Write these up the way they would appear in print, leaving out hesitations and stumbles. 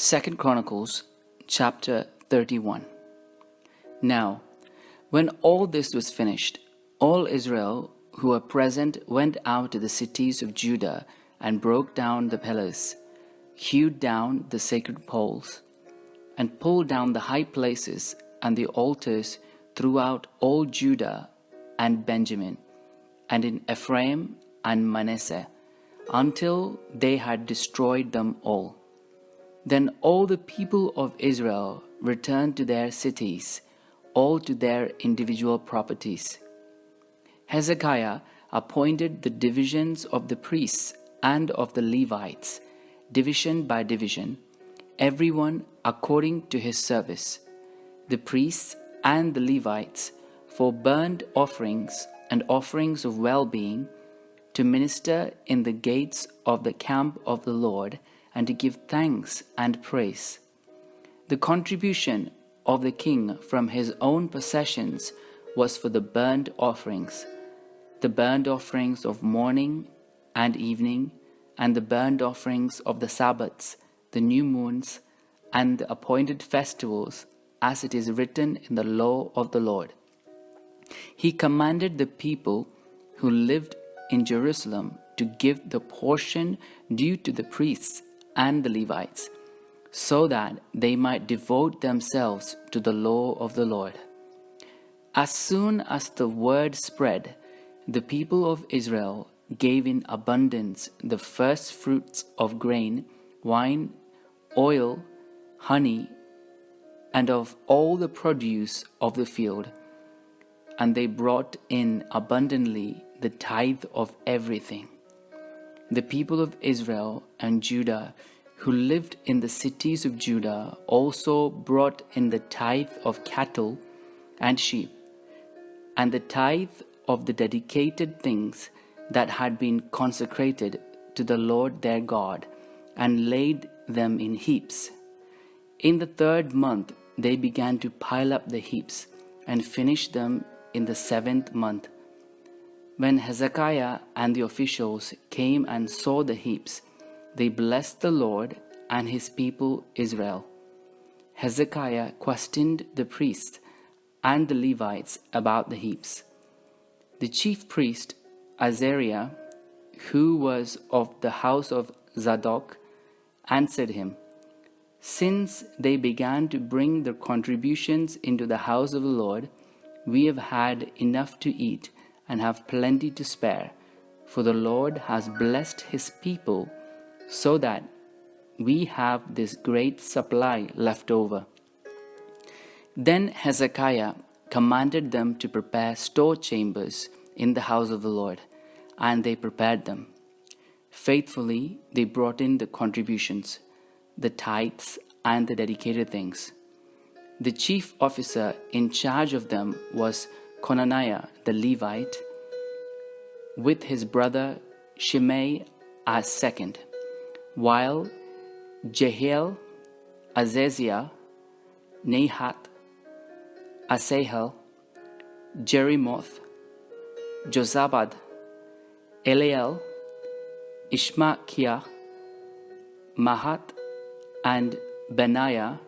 2 Chronicles chapter 31. Now, when all this was finished, all Israel who were present went out to the cities of Judah and broke down the pillars, hewed down the sacred poles, and pulled down the high places and the altars throughout all Judah and Benjamin, and in Ephraim and Manasseh, until they had destroyed them all. Then all the people of Israel returned to their cities, all to their individual properties. Hezekiah appointed the divisions of the priests and of the Levites, division by division, everyone according to his service, the priests and the Levites for burnt offerings and offerings of well-being, to minister in the gates of the camp of the Lord, and to give thanks and praise. The contribution of the king from his own possessions was for the burnt offerings of morning and evening, and the burnt offerings of the Sabbaths, the new moons, and the appointed festivals, as it is written in the law of the Lord. He commanded the people who lived in Jerusalem to give the portion due to the priests and the Levites, so that they might devote themselves to the law of the Lord. As soon as the word spread, the people of Israel gave in abundance the first fruits of grain, wine, oil, honey, and of all the produce of the field. And they brought in abundantly the tithe of everything. The people of Israel and Judah who lived in the cities of Judah also brought in the tithe of cattle and sheep, and the tithe of the dedicated things that had been consecrated to the Lord their God, and laid them in heaps. In the 3rd month they began to pile up the heaps, and finished them in the 7th month. When Hezekiah and the officials came and saw the heaps, they blessed the Lord and his people Israel. Hezekiah questioned the priests and the Levites about the heaps. The chief priest Azariah, who was of the house of Zadok, answered him, "Since they began to bring their contributions into the house of the Lord, we have had enough to eat and have plenty to spare, for the Lord has blessed his people so that we have this great supply left over." Then Hezekiah commanded them to prepare store chambers in the house of the Lord, and they prepared them. Faithfully they brought in the contributions, the tithes, and the dedicated things. The chief officer in charge of them was Conaniah the Levite, with his brother Shimei as second, while Jehiel, Azaziah, Nahat, Asahel, Jerimoth, Jozabad, Eliel, Ishmachiah, Mahat, and Benaiah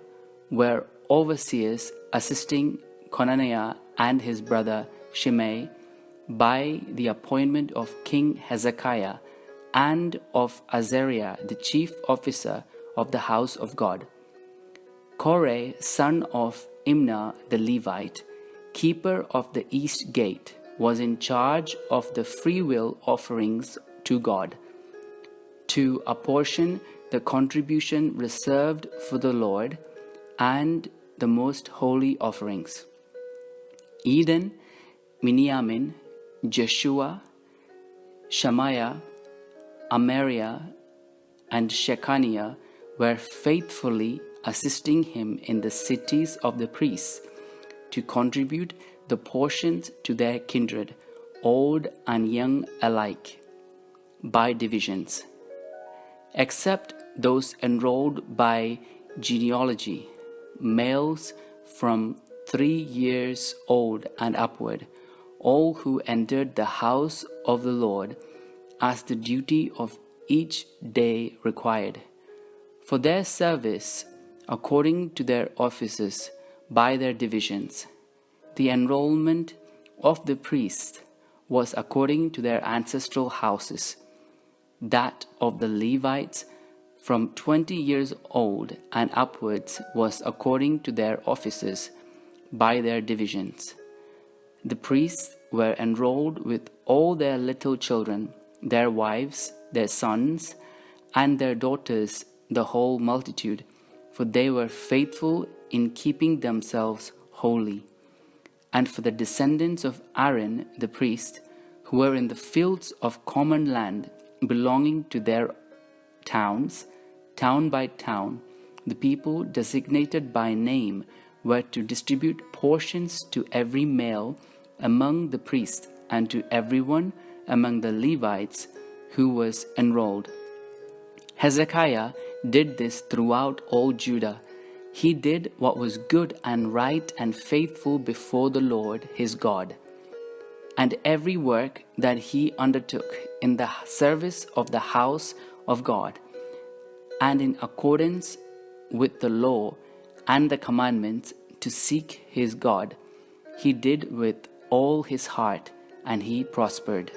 were overseers assisting Conaniah and his brother Shimei by the appointment of King Hezekiah and of Azariah, the chief officer of the house of God. Korah, son of Imnah the Levite, keeper of the east gate, was in charge of the freewill offerings to God, to apportion the contribution reserved for the Lord and the most holy offerings. Eden, Miniamin, Jeshua, Shemaiah, Amariah, and Shechaniah were faithfully assisting him in the cities of the priests to contribute the portions to their kindred, old and young alike, by divisions, except those enrolled by genealogy, males from 3 years old and upward, all who entered the house of the Lord as the duty of each day required. for their service according to their offices by their divisions. The enrollment of the priests was according to their ancestral houses. That of the Levites from 20 years old and upwards was according to their offices by their divisions. The priests were enrolled with all their little children, their wives, their sons, and their daughters, the whole multitude, for they were faithful in keeping themselves holy. And for the descendants of Aaron the priest, who were in the fields of common land belonging to their towns, town by town, the people designated by name were to distribute portions to every male among the priests and to everyone among the Levites who was enrolled. Hezekiah did this throughout all Judah. He did what was good and right and faithful before the Lord his God. And every work that he undertook in the service of the house of God, and in accordance with the law and the commandments to seek his God, he did with all his heart, and he prospered.